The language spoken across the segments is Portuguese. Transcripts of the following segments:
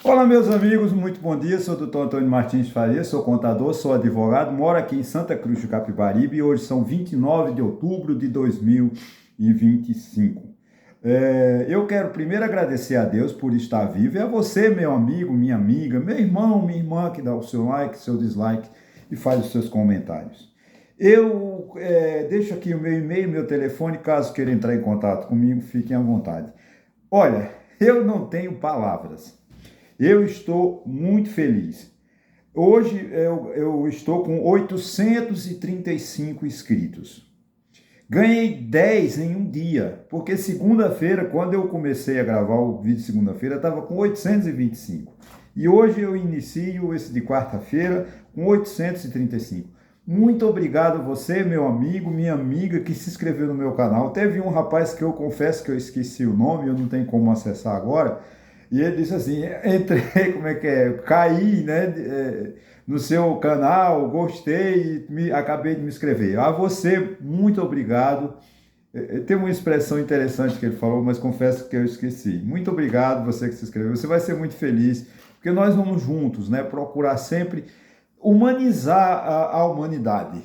Olá, meus amigos, muito bom dia. Sou o doutor Antônio Martins Faria, sou contador, sou advogado, moro aqui em Santa Cruz do Capibaribe e hoje são 29 de outubro de 2025. Eu quero primeiro agradecer a Deus por estar vivo e a você, meu amigo, minha amiga, meu irmão, minha irmã, que dá o seu like, seu dislike e faz os seus comentários. Deixo aqui o meu e-mail, meu telefone, caso queira entrar em contato comigo, fiquem à vontade. Olha, eu não tenho palavras. Eu estou muito feliz. Hoje eu estou com 835 inscritos. Ganhei 10 em um dia, porque segunda-feira, quando eu comecei a gravar o vídeo de segunda-feira, estava com 825. E hoje eu inicio esse de quarta-feira com 835. Muito obrigado a você, meu amigo, minha amiga, que se inscreveu no meu canal. Teve um rapaz que eu confesso que eu esqueci o nome, eu não tenho como acessar agora, e ele disse assim, entrei, como é que é, caí, né, no seu canal, gostei e acabei de me inscrever. A você, muito obrigado. Tem uma expressão interessante que ele falou, mas confesso que eu esqueci. Muito obrigado você que se inscreveu. Você vai ser muito feliz, porque nós vamos juntos, né, procurar sempre humanizar a humanidade.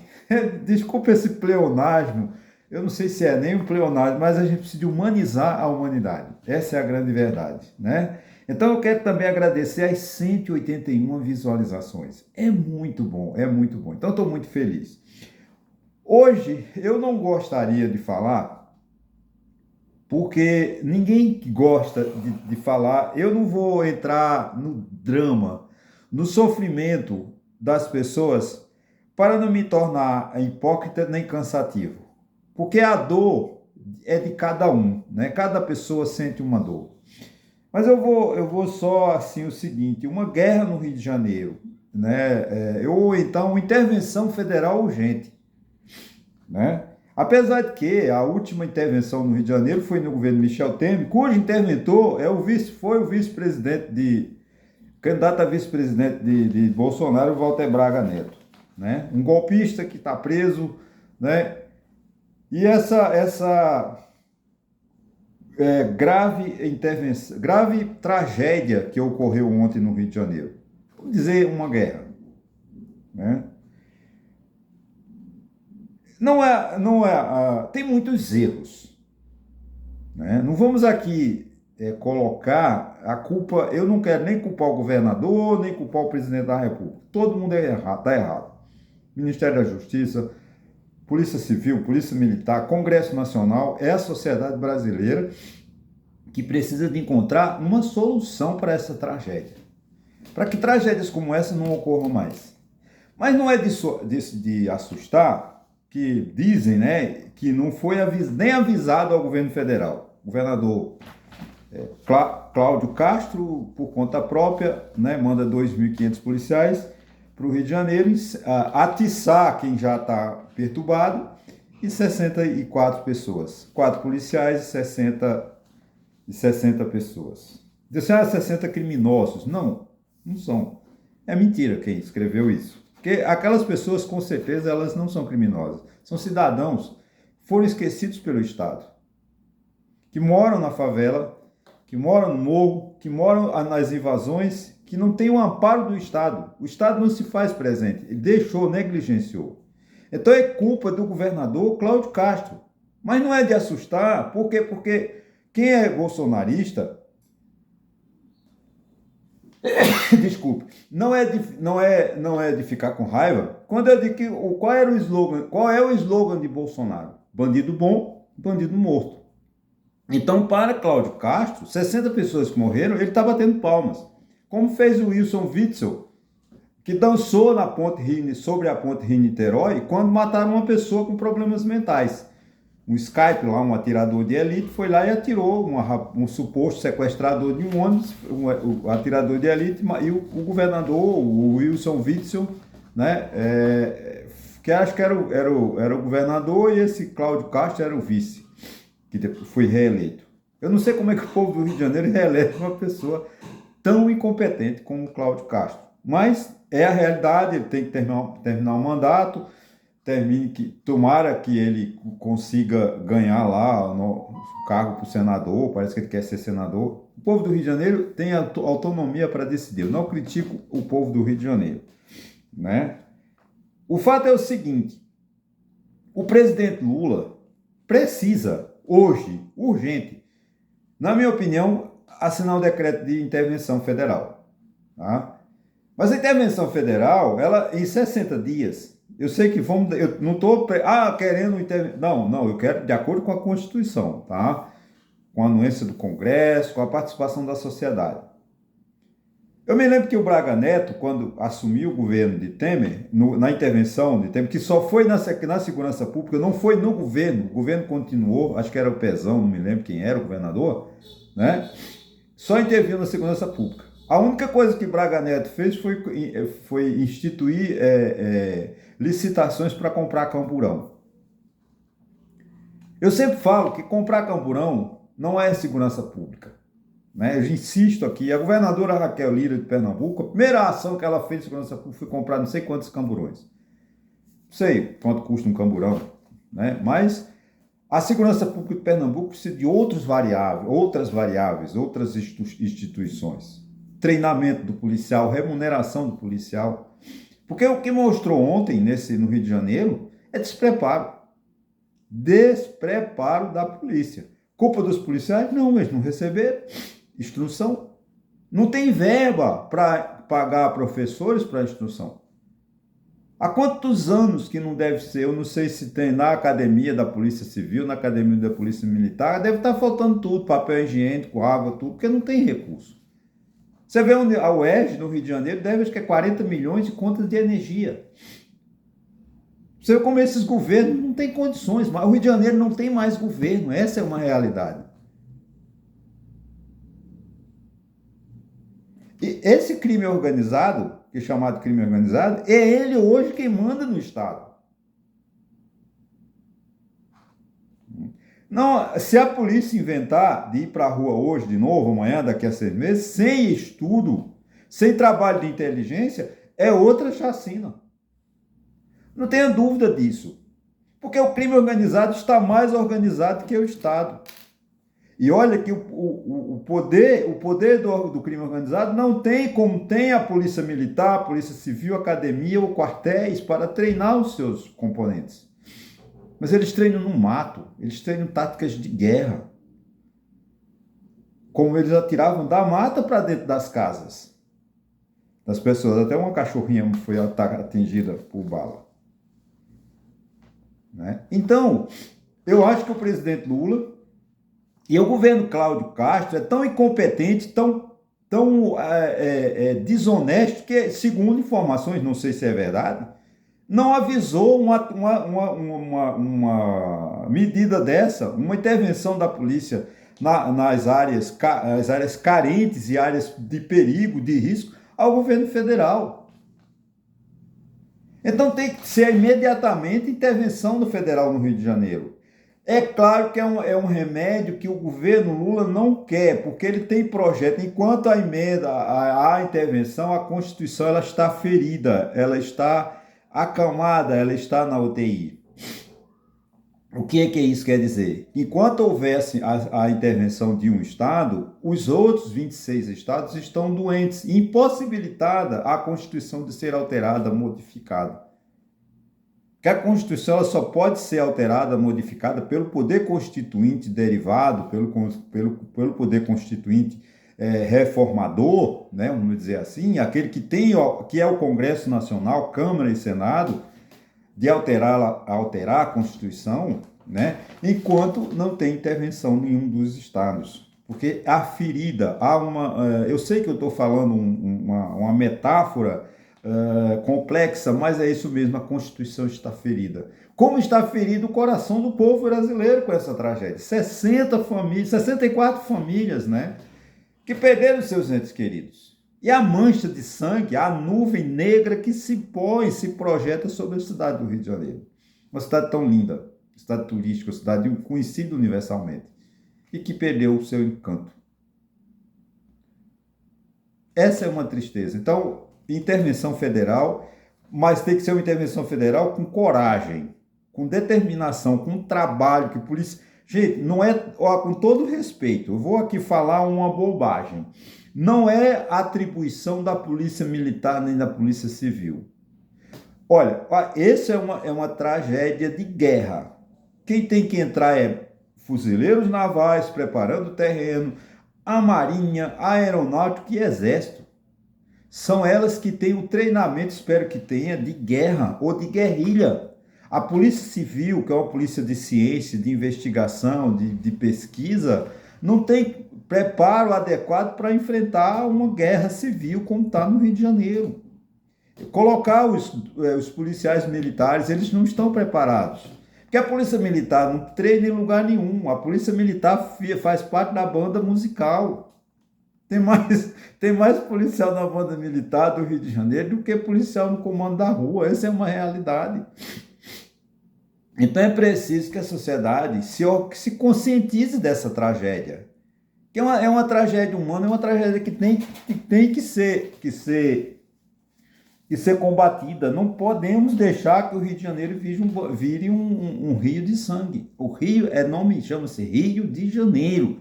Desculpa esse pleonasmo, eu não sei se é nem um pleonasmo, mas a gente precisa de humanizar a humanidade. Essa é a grande verdade, né? Então eu quero também agradecer as 181 visualizações. É muito bom, é muito bom. Então estou muito feliz. Hoje eu não gostaria de falar, porque ninguém gosta de falar. Eu não vou entrar no drama, no sofrimento das pessoas para não me tornar hipócrita nem cansativo. Porque a dor é de cada um, né? Cada pessoa sente uma dor. Mas eu vou só assim o seguinte: uma guerra no Rio de Janeiro, né? Ou então uma intervenção federal urgente, né? Apesar de que a última intervenção no Rio de Janeiro foi no governo Michel Temer, cujo interventor foi o vice-presidente candidato a vice-presidente de Bolsonaro, Walter Braga Neto, né? Um golpista que está preso, né? E essa grave intervenção, grave tragédia que ocorreu ontem no Rio de Janeiro, vamos dizer uma guerra, né? Tem muitos erros, né? Não vamos aqui colocar a culpa. Eu não quero nem culpar o governador, nem culpar o presidente da República. Todo mundo está errado. Ministério da Justiça, Polícia Civil, Polícia Militar, Congresso Nacional, é a sociedade brasileira que precisa de encontrar uma solução para essa tragédia. Para que tragédias como essa não ocorram mais. Mas não é de assustar que dizem, né, que não foi nem avisado ao governo federal. O governador Cláudio Castro, por conta própria, né, manda 2.500 policiais para o Rio de Janeiro atiçar quem já está perturbado, e 64 pessoas. 4 policiais e 60 pessoas. Disse, 60 criminosos. Não, não são. É mentira quem escreveu isso. Porque aquelas pessoas, com certeza, elas não são criminosas. São cidadãos que foram esquecidos pelo Estado, que moram na favela, que moram no morro, que moram nas invasões, que não tem o amparo do Estado. O Estado não se faz presente. Ele deixou, negligenciou. Então é culpa do governador Cláudio Castro. Mas não é de assustar. Por quê? Porque quem é bolsonarista, desculpe, não é de ficar com raiva. Quando eu digo que qual é o slogan de Bolsonaro? Bandido bom, bandido morto. Então, para Cláudio Castro, 60 pessoas que morreram, ele está batendo palmas. Como fez o Wilson Witzel, que dançou na ponte Rio, sobre a ponte Rio-Niterói, quando mataram uma pessoa com problemas mentais. Um Skype lá, um atirador de elite, foi lá e atirou um suposto sequestrador de um ônibus, um atirador de elite, e o governador, o Wilson Witzel, né, que acho que era o governador, e esse Cláudio Castro era o vice, que foi reeleito. Eu não sei como é que o povo do Rio de Janeiro reelege uma pessoa tão incompetente como o Cláudio Castro. Mas é a realidade, ele tem que terminar o mandato, tomara que ele consiga ganhar lá no cargo para o senador, parece que ele quer ser senador, O povo do Rio de Janeiro tem autonomia para decidir. Eu não critico o povo do Rio de Janeiro, né? O fato é o seguinte: o presidente Lula precisa, hoje, urgente, na minha opinião, assinar um decreto de intervenção federal. Tá? Mas a intervenção federal, ela em 60 dias, eu sei que vamos, eu não estou querendo não, eu quero de acordo com a Constituição, tá? Com a anuência do Congresso, com a participação da sociedade. Eu me lembro que o Braga Neto, quando assumiu o governo de Temer, na intervenção de Temer, que só foi na segurança pública, não foi no governo, o governo continuou, acho que era o Pezão, não me lembro quem era o governador, né? Só interviu na segurança pública. A única coisa que Braga Neto fez foi instituir licitações para comprar camburão. Eu sempre falo que comprar camburão não é segurança pública. Né? Eu insisto aqui, a governadora Raquel Lira de Pernambuco, a primeira ação que ela fez de segurança pública foi comprar não sei quantos camburões. Não sei quanto custa um camburão, né? Mas a segurança pública de Pernambuco precisa de outras variáveis, outras instituições. Treinamento do policial, remuneração do policial. Porque o que mostrou ontem no Rio de Janeiro é despreparo. Despreparo da polícia. Culpa dos policiais? Não, eles não receberam instrução. Não tem verba para pagar professores para instrução. Há quantos anos que não deve ser? Eu não sei se tem na academia da Polícia Civil, na academia da Polícia Militar, deve estar faltando tudo, papel higiênico, água, tudo, porque não tem recurso. Você vê onde a UERJ, no Rio de Janeiro, deve, acho que é 40 milhões de contas de energia. Você vê como esses governos não têm condições, mas o Rio de Janeiro não tem mais governo, essa é uma realidade. E esse crime organizado, que é chamado crime organizado, é ele hoje quem manda no Estado. Não, se a polícia inventar de ir para a rua hoje de novo, amanhã, daqui a 6 meses, sem estudo, sem trabalho de inteligência, é outra chacina. Não tenha dúvida disso. Porque o crime organizado está mais organizado que o Estado. E olha que o poder do crime organizado não tem como tem a polícia militar, a polícia civil, a academia ou quartéis para treinar os seus componentes. Mas eles treinam no mato, eles treinam táticas de guerra. Como eles atiravam da mata para dentro das casas das pessoas. Até uma cachorrinha foi atingida por bala. Né? Então, eu acho que o presidente Lula e o governo Cláudio Castro é tão incompetente, tão desonesto, que, segundo informações, não sei se é verdade, não avisou uma medida dessa, uma intervenção da polícia nas áreas carentes e áreas de perigo, de risco, ao governo federal. Então tem que ser imediatamente intervenção do federal no Rio de Janeiro. É claro que é um remédio que o governo Lula não quer, porque ele tem projeto. Enquanto a emenda, a intervenção, a Constituição ela está ferida, ela está acalmada, ela está na UTI. O que isso quer dizer? Enquanto houvesse a intervenção de um Estado, os outros 26 Estados estão doentes, impossibilitada a Constituição de ser alterada, modificada. Que a Constituição ela só pode ser alterada, modificada pelo poder constituinte derivado, pelo poder constituinte reformador, né, vamos dizer assim, aquele que é o Congresso Nacional, Câmara e Senado, de alterar a Constituição, né, enquanto não tem intervenção em nenhum dos estados. Porque a ferida, eu sei que eu estou falando uma metáfora complexa, mas é isso mesmo, a Constituição está ferida. Como está ferido o coração do povo brasileiro com essa tragédia? 64 famílias, né, que perderam seus entes queridos. E a mancha de sangue, a nuvem negra que se projeta sobre a cidade do Rio de Janeiro. Uma cidade tão linda, cidade turística, cidade conhecida universalmente, e que perdeu o seu encanto. Essa é uma tristeza. Então, intervenção federal, mas tem que ser uma intervenção federal com coragem, com determinação, com trabalho, que polícia... Gente, não é, ó, com todo respeito, eu vou aqui falar uma bobagem. Não é atribuição da Polícia Militar nem da Polícia Civil. Olha, essa é uma tragédia de guerra. Quem tem que entrar é fuzileiros navais preparando o terreno, a Marinha, a Aeronáutica e Exército. São elas que têm o treinamento, espero que tenha, de guerra ou de guerrilha. A Polícia Civil, que é uma polícia de ciência, de investigação, de pesquisa, não tem preparo adequado para enfrentar uma guerra civil como está no Rio de Janeiro. Colocar os policiais militares, eles não estão preparados. Porque a Polícia Militar não treina em lugar nenhum. A Polícia Militar faz parte da banda musical. Tem mais policial na banda militar do Rio de Janeiro do que policial no comando da rua. Essa é uma realidade. Então é preciso que a sociedade se conscientize dessa tragédia. Que é uma tragédia humana, é uma tragédia que tem que ser combatida. Não podemos deixar que o Rio de Janeiro vire um rio de sangue. O rio chama-se Rio de Janeiro.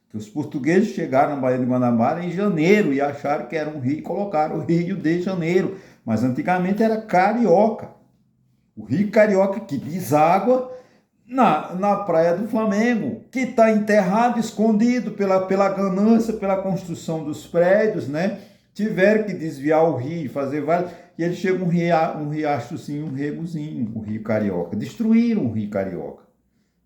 Que os portugueses chegaram na Baía de Guanabara em janeiro e acharam que era um rio e colocaram o Rio de Janeiro. Mas antigamente era Carioca. O Rio Carioca que deságua na Praia do Flamengo, que está enterrado, escondido pela ganância, pela construção dos prédios, né? Tiveram que desviar o rio, fazer vários... E ele chega um riachozinho, um regozinho, o Rio Carioca. Destruíram o Rio Carioca,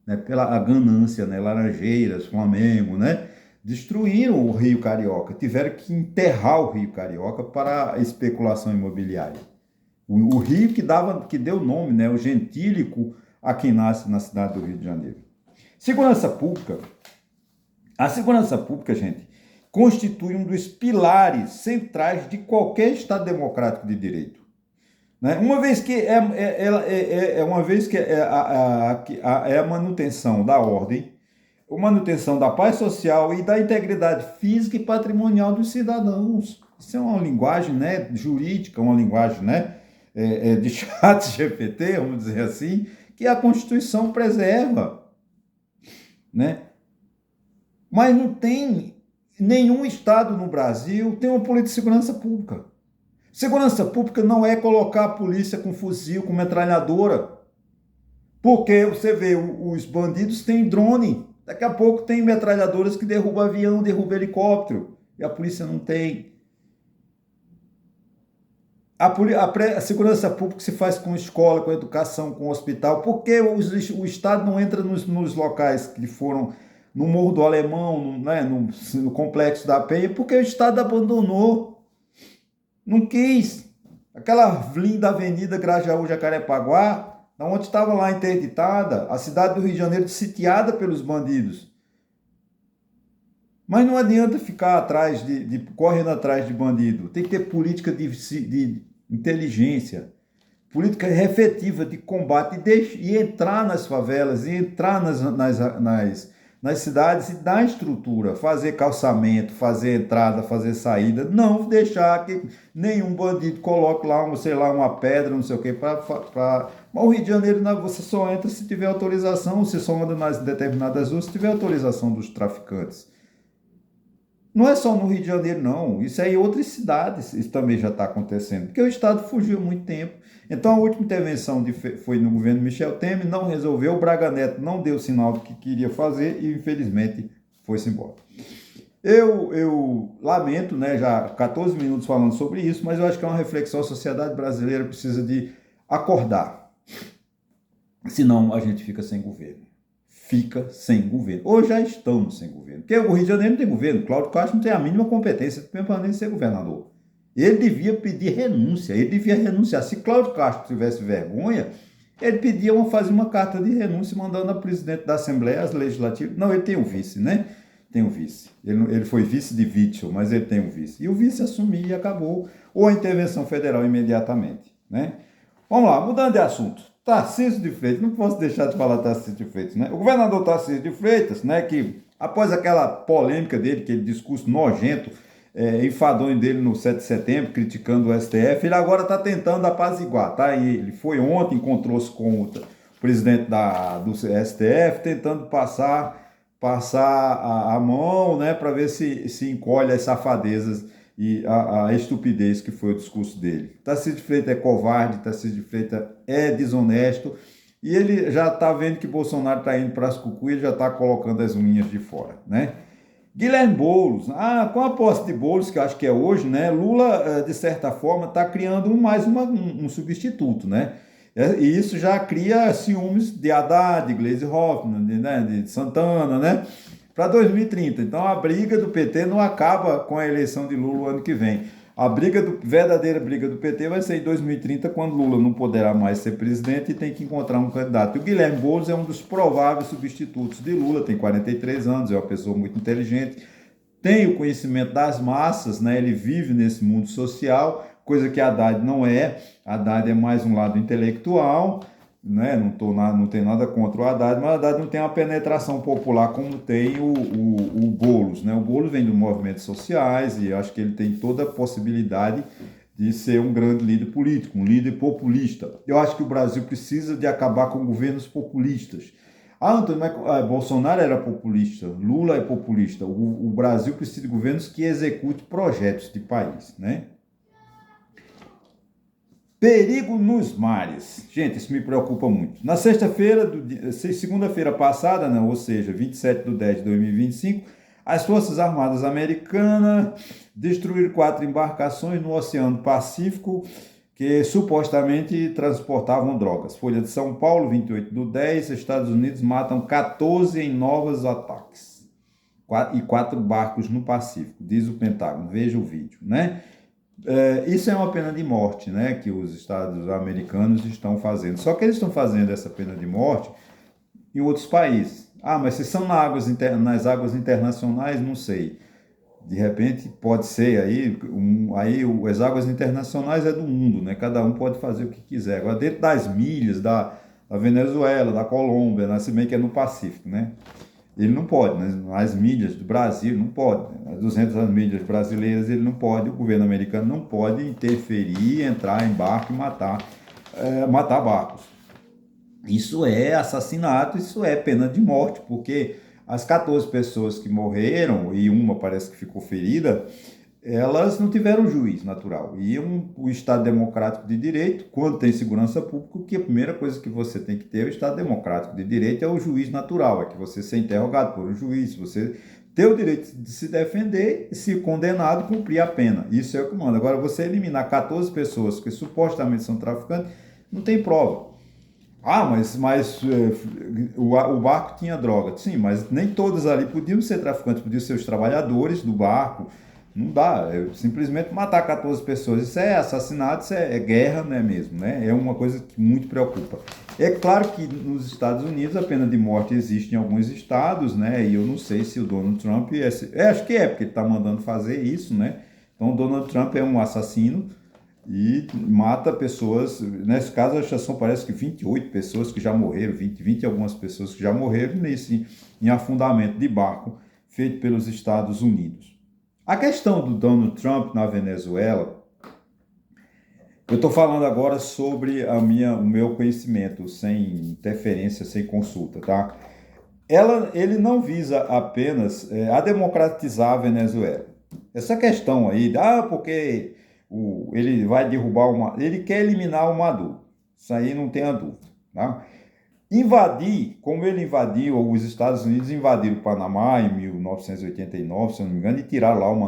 né? Pela ganância, né? Laranjeiras, Flamengo, né? Destruíram o Rio Carioca. Tiveram que enterrar o Rio Carioca para a especulação imobiliária. O rio que deu nome, né? O gentílico a quem nasce na cidade do Rio de Janeiro. Segurança pública. A segurança pública, gente, constitui um dos pilares centrais de qualquer Estado democrático de direito. Né? Uma vez que é a manutenção da ordem, a manutenção da paz social e da integridade física e patrimonial dos cidadãos. Isso é uma linguagem, né, jurídica, uma linguagem, né, de chat GPT, vamos dizer assim, que a Constituição preserva. Né? Mas não tem... Nenhum estado no Brasil tem uma política de segurança pública. Segurança pública não é colocar a polícia com fuzil, com metralhadora. Porque você vê, os bandidos têm drone. Daqui a pouco tem metralhadoras que derrubam avião, derrubam helicóptero. E a polícia não tem. A segurança pública se faz com escola, com educação, com hospital. Por que o Estado não entra nos locais que foram... no Morro do Alemão, né, no Complexo da Penha, porque o Estado abandonou, não quis. Aquela linda avenida Grajaú-Jacarepaguá, onde estava lá interditada, a cidade do Rio de Janeiro sitiada pelos bandidos. Mas não adianta ficar correndo atrás de bandido, tem que ter política de inteligência, política efetiva de combate e entrar nas favelas, e entrar nas cidades e dar estrutura, fazer calçamento, fazer entrada, fazer saída, não deixar que nenhum bandido coloque lá, uma pedra, não sei o quê, mas o Rio de Janeiro você só entra se tiver autorização, você só anda nas determinadas ruas se tiver autorização dos traficantes. Não é só no Rio de Janeiro, não. Isso aí em outras cidades isso também já está acontecendo, porque o Estado fugiu há muito tempo. Então a última intervenção foi no governo Michel Temer, não resolveu, o Braga Neto não deu sinal do que queria fazer e infelizmente foi-se embora. Eu lamento, né, já 14 minutos falando sobre isso, mas eu acho que é uma reflexão, a sociedade brasileira precisa de acordar, senão a gente fica sem governo. Ou já estamos sem governo. Porque o Rio de Janeiro não tem governo. Cláudio Castro não tem a mínima competência de ser governador. Ele devia pedir renúncia, ele devia renunciar. Se Cláudio Castro tivesse vergonha, ele pedia fazer uma carta de renúncia mandando a presidente da Assembleia, as legislativas. Não, ele tem um vice, né? Tem um vice. Ele foi vice de Witzel, mas ele tem um vice. E o vice assumir e acabou. Ou a intervenção federal imediatamente, né? Vamos lá, mudando de assunto. Tarcísio de Freitas, não posso deixar de falar Tarcísio de Freitas, né? O governador Tarcísio de Freitas, né, que após aquela polêmica dele, aquele discurso nojento, enfadonho dele no 7 de setembro, criticando o STF, ele agora está tentando apaziguar, tá? Ele foi ontem, encontrou-se com presidente do STF, tentando passar a mão, né, para ver se encolhe as safadezas e a estupidez que foi o discurso dele. Tarcísio de Freitas é covarde, Tarcísio de Freitas é desonesto, e ele já está vendo que Bolsonaro está indo para as cucuias, ele já está colocando as unhas de fora, né? Guilherme Boulos, com a posse de Boulos, que eu acho que é hoje, né? Lula, de certa forma, está criando um substituto, né? E isso já cria ciúmes de Haddad, de Gleisi Hoffmann, de Santana, né? Para 2030. Então a briga do PT não acaba com a eleição de Lula o ano que vem. Verdadeira briga do PT vai ser em 2030, quando Lula não poderá mais ser presidente e tem que encontrar um candidato. E o Guilherme Boulos é um dos prováveis substitutos de Lula, tem 43 anos, é uma pessoa muito inteligente, tem o conhecimento das massas, né? Ele vive nesse mundo social, coisa que Haddad não é. Haddad é mais um lado intelectual, né? Não tem nada contra o Haddad, mas o Haddad não tem uma penetração popular como tem o Boulos, né? O Boulos vem dos movimentos sociais e acho que ele tem toda a possibilidade de ser um grande líder político, um líder populista. Eu acho que o Brasil precisa de acabar com governos populistas. Antônio, mas Bolsonaro era populista, Lula é populista. O Brasil precisa de governos que executem projetos de país, né? Perigo nos mares. Gente, isso me preocupa muito. Na segunda-feira passada, né, ou seja, 27/10/2025, as Forças Armadas Americanas destruíram 4 embarcações no Oceano Pacífico que supostamente transportavam drogas. Folha de São Paulo, 28/10, Estados Unidos matam 14 em novos ataques. E 4 barcos no Pacífico, diz o Pentágono. Veja o vídeo, né? Isso é uma pena de morte, né, que os Estados americanos estão fazendo. Só que eles estão fazendo essa pena de morte em outros países. Mas se são nas águas internacionais, não sei. De repente pode ser as águas internacionais é do mundo, né? Cada um pode fazer o que quiser. Agora dentro das milhas da Venezuela, da Colômbia, né? Se bem que é no Pacífico, né? Ele não pode, né? As milhas do Brasil não pode, né? As 200 milhas brasileiras ele não pode, o governo americano não pode interferir, entrar em barco e matar barcos. Isso é assassinato, isso é pena de morte, porque as 14 pessoas que morreram, e uma parece que ficou ferida, elas não tiveram juiz natural. E o Estado Democrático de Direito, quando tem segurança pública, que a primeira coisa que você tem que ter é o Estado Democrático de Direito, é o juiz natural, é que você ser interrogado por um juiz, você ter o direito de se defender e, se condenado, cumprir a pena. Isso é o que manda. Agora, você eliminar 14 pessoas que supostamente são traficantes, não tem prova. Mas o barco tinha droga. Sim, mas nem todos ali podiam ser traficantes, podiam ser os trabalhadores do barco. Não dá, simplesmente matar 14 pessoas, isso é assassinato, isso é guerra, né, mesmo, né? É uma coisa que muito preocupa. É claro que nos Estados Unidos a pena de morte existe em alguns estados, né? E eu não sei se o Donald Trump acho que porque ele está mandando fazer isso, né? Então o Donald Trump é um assassino e mata pessoas. Nesse caso a são, parece que 28 pessoas que já morreram, 20 e algumas pessoas que já morreram em afundamento de barco feito pelos Estados Unidos. A questão do Donald Trump na Venezuela, eu estou falando agora sobre o meu conhecimento, sem interferência, sem consulta, tá? Ele não visa apenas a democratizar a Venezuela. Essa questão aí, porque ele vai derrubar ele quer eliminar o Maduro, isso aí não tem a dúvida, tá? Como ele invadiu, os Estados Unidos invadiram o Panamá em 1989, se eu não me engano, e tiraram lá o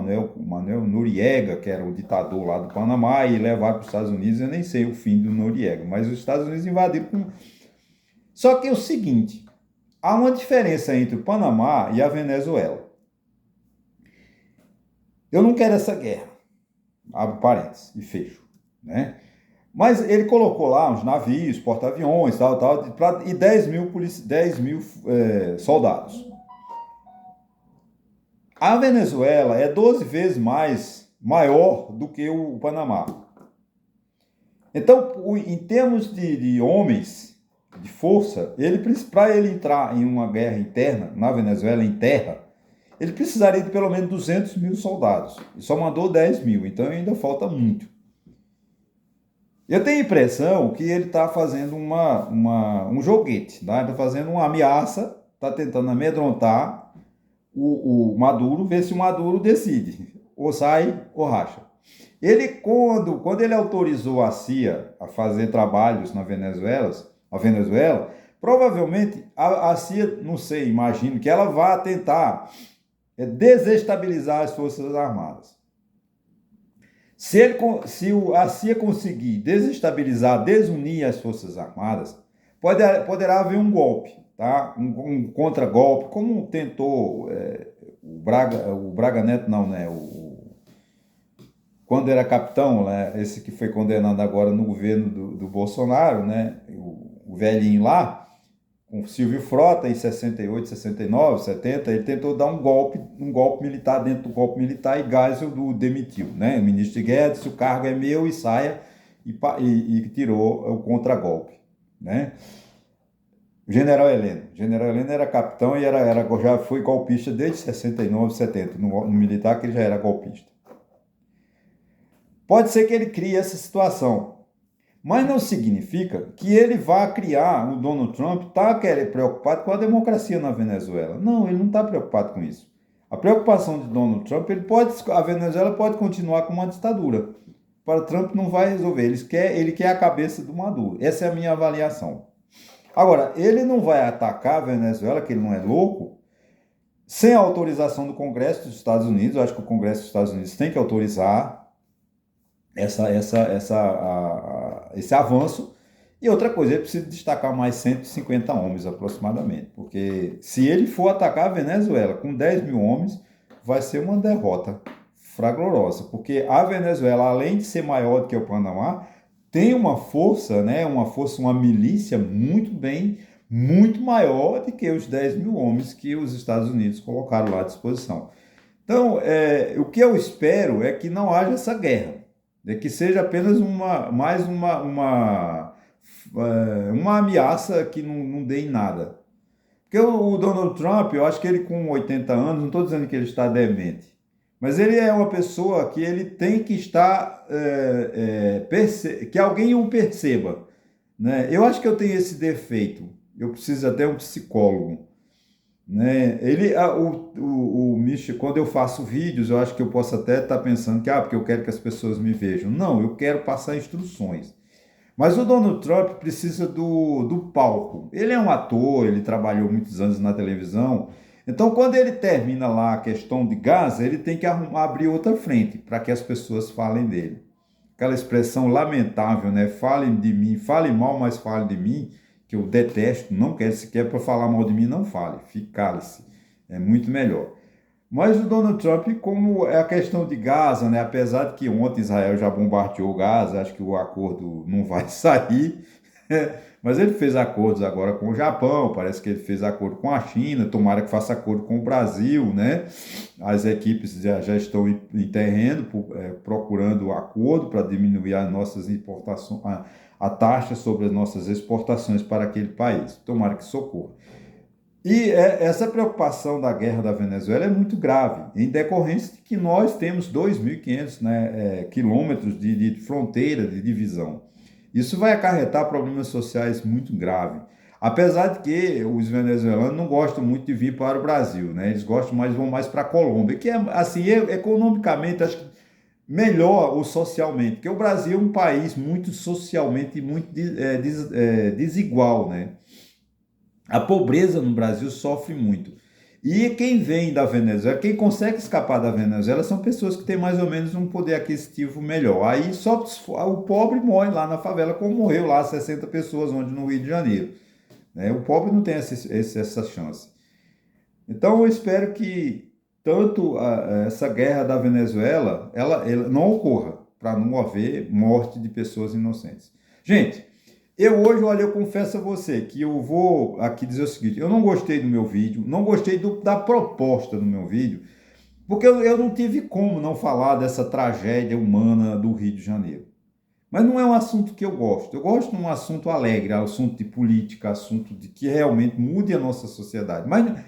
Manuel Noriega, que era o ditador lá do Panamá, e levaram para os Estados Unidos. Eu nem sei o fim do Noriega, mas os Estados Unidos invadiram. Só que é o seguinte, há uma diferença entre o Panamá e a Venezuela. Eu não quero essa guerra, abre parênteses e fecho, né? Mas ele colocou lá uns navios, porta-aviões, tal, e 10 mil soldados. A Venezuela é 12 vezes maior do que o Panamá. Então, em termos de homens, de força, para ele entrar em uma guerra interna, na Venezuela, em terra, ele precisaria de pelo menos 200 mil soldados. E só mandou 10 mil, então ainda falta muito. Eu tenho a impressão que ele está fazendo um joguete, tá? Está fazendo uma ameaça, está tentando amedrontar o Maduro, ver se o Maduro decide, ou sai ou racha. Ele, quando ele autorizou a CIA a fazer trabalhos na Venezuela, provavelmente a CIA, não sei, imagino que ela vá tentar desestabilizar as Forças Armadas. Se a CIA conseguir desestabilizar, desunir as Forças Armadas, poderá haver um golpe, tá? Um contragolpe, como tentou o Braga Neto, não, né? Quando era capitão, né? Esse que foi condenado agora no governo do Bolsonaro, né? O velhinho lá, com o Silvio Frota, em 68, 69, 70, ele tentou dar um golpe militar dentro do golpe militar e Geisel o demitiu, né? O ministro Guedes, o cargo é meu e saia, e tirou o contragolpe, né? O General Heleno era capitão e já foi golpista desde 69, 70, no militar que ele já era golpista. Pode ser que ele crie essa situação, mas não significa que ele vá criar, o Donald Trump está preocupado com a democracia na Venezuela. Não, ele não está preocupado com isso. A preocupação de Donald Trump, a Venezuela pode continuar com uma ditadura. Para Trump não vai resolver, ele quer a cabeça do Maduro. Essa é a minha avaliação. Agora, ele não vai atacar a Venezuela, que ele não é louco, sem a autorização do Congresso dos Estados Unidos. Eu acho que o Congresso dos Estados Unidos tem que autorizar esse avanço. E outra coisa, ele precisa destacar mais 150 homens aproximadamente, porque se ele for atacar a Venezuela com 10 mil homens, vai ser uma derrota fragorosa, porque a Venezuela, além de ser maior do que o Panamá, tem uma força, né, uma milícia muito maior do que os 10 mil homens que os Estados Unidos colocaram lá à disposição. Então, o que eu espero é que não haja essa guerra, que seja apenas mais uma ameaça que não dê em nada. Porque o Donald Trump, eu acho que ele com 80 anos, não estou dizendo que ele está demente, mas ele é uma pessoa que ele tem que estar, que alguém o perceba, né? Eu acho que eu tenho esse defeito, eu preciso até um psicólogo, né? O Michel, quando eu faço vídeos, eu acho que eu posso até estar pensando que, porque eu quero que as pessoas me vejam. Não, eu quero passar instruções. Mas o Donald Trump precisa do palco. Ele é um ator, ele trabalhou muitos anos na televisão. Então, quando ele termina lá a questão de Gaza, ele tem que abrir outra frente para que as pessoas falem dele. Aquela expressão lamentável, né? Falem de mim, falem mal, mas falem de mim, que eu detesto, não quero, se quer para falar mal de mim, não fale, fique cale-se. É muito melhor. Mas o Donald Trump, como é a questão de Gaza, né? Apesar de que ontem Israel já bombardeou Gaza, acho que o acordo não vai sair, mas ele fez acordos agora com o Japão, parece que ele fez acordo com a China, tomara que faça acordo com o Brasil, né? As equipes já estão em terreno procurando acordo para diminuir as nossas importações, a taxa sobre as nossas exportações para aquele país. Tomara que socorra. E essa preocupação da guerra da Venezuela é muito grave, em decorrência de que nós temos 2.500, né, quilômetros de fronteira, de divisão. Isso vai acarretar problemas sociais muito graves. Apesar de que os venezuelanos não gostam muito de vir para o Brasil, né? Eles vão mais para a Colômbia, que é, assim, economicamente, acho que melhor ou socialmente, porque o Brasil é um país muito socialmente muito desigual, né? A pobreza no Brasil sofre muito. E quem vem da Venezuela, quem consegue escapar da Venezuela são pessoas que têm mais ou menos um poder aquisitivo melhor. Aí só o pobre morre lá na favela, como morreu lá 60 pessoas onde no Rio de Janeiro, né? O pobre não tem essa chance. Então eu espero que tanto essa guerra da Venezuela ela não ocorra, para não haver morte de pessoas inocentes. Gente, olha, eu confesso a você que eu vou aqui dizer o seguinte: eu não gostei do meu vídeo, não gostei da proposta do meu vídeo, porque eu não tive como não falar dessa tragédia humana do Rio de Janeiro. Mas não é um assunto que eu gosto. Eu gosto de um assunto alegre, assunto de política, assunto de que realmente mude a nossa sociedade. Mas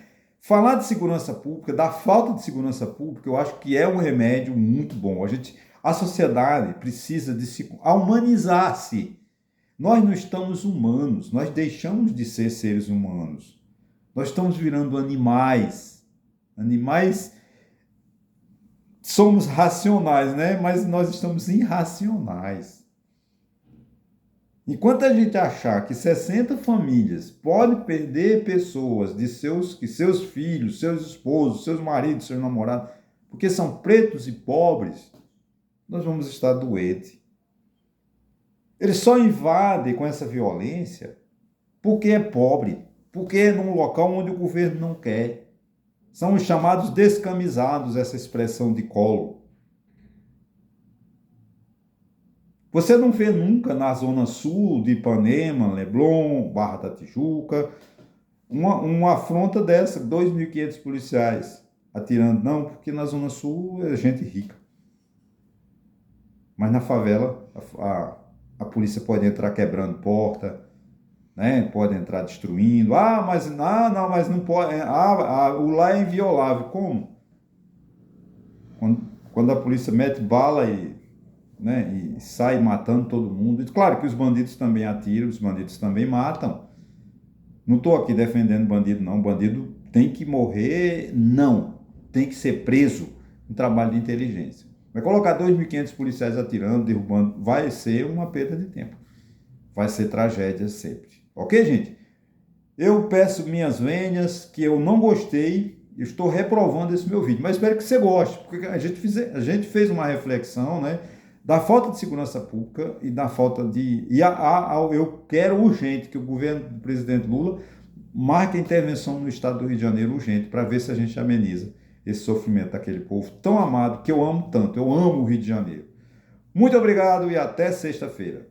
falar de segurança pública, da falta de segurança pública, eu acho que é um remédio muito bom. A sociedade precisa de se humanizar-se. Nós não estamos humanos, nós deixamos de ser seres humanos. Nós estamos virando animais. Animais, somos racionais, né? Mas nós estamos irracionais. Enquanto a gente achar que 60 famílias podem perder pessoas de seus filhos, seus esposos, seus maridos, seus namorados, porque são pretos e pobres, nós vamos estar doentes. Eles só invadem com essa violência porque é pobre, porque é num local onde o governo não quer. São os chamados descamisados, essa expressão de Collor. Você não vê nunca na zona sul de Ipanema, Leblon, Barra da Tijuca, uma afronta dessa, 2.500 policiais atirando. Não, porque na zona sul é gente rica. Mas na favela, a polícia pode entrar quebrando porta, né? Pode entrar destruindo. Mas não pode. O lá é inviolável. Como? Quando a polícia mete bala e sai matando todo mundo. E claro que os bandidos também atiram, os bandidos também matam. Não estou aqui defendendo bandido, não. Bandido tem que morrer, não. Tem que ser preso. Um trabalho de inteligência. Vai colocar 2.500 policiais atirando, derrubando, vai ser uma perda de tempo. Vai ser tragédia sempre. Ok, gente? Eu peço minhas vênias, que eu não gostei, eu estou reprovando esse meu vídeo, mas espero que você goste, porque a gente fez uma reflexão, né, da falta de segurança pública e da falta de... eu quero urgente que o governo do presidente Lula marque a intervenção no estado do Rio de Janeiro urgente, para ver se a gente ameniza esse sofrimento daquele povo tão amado, que eu amo tanto. Eu amo o Rio de Janeiro. Muito obrigado e até sexta-feira.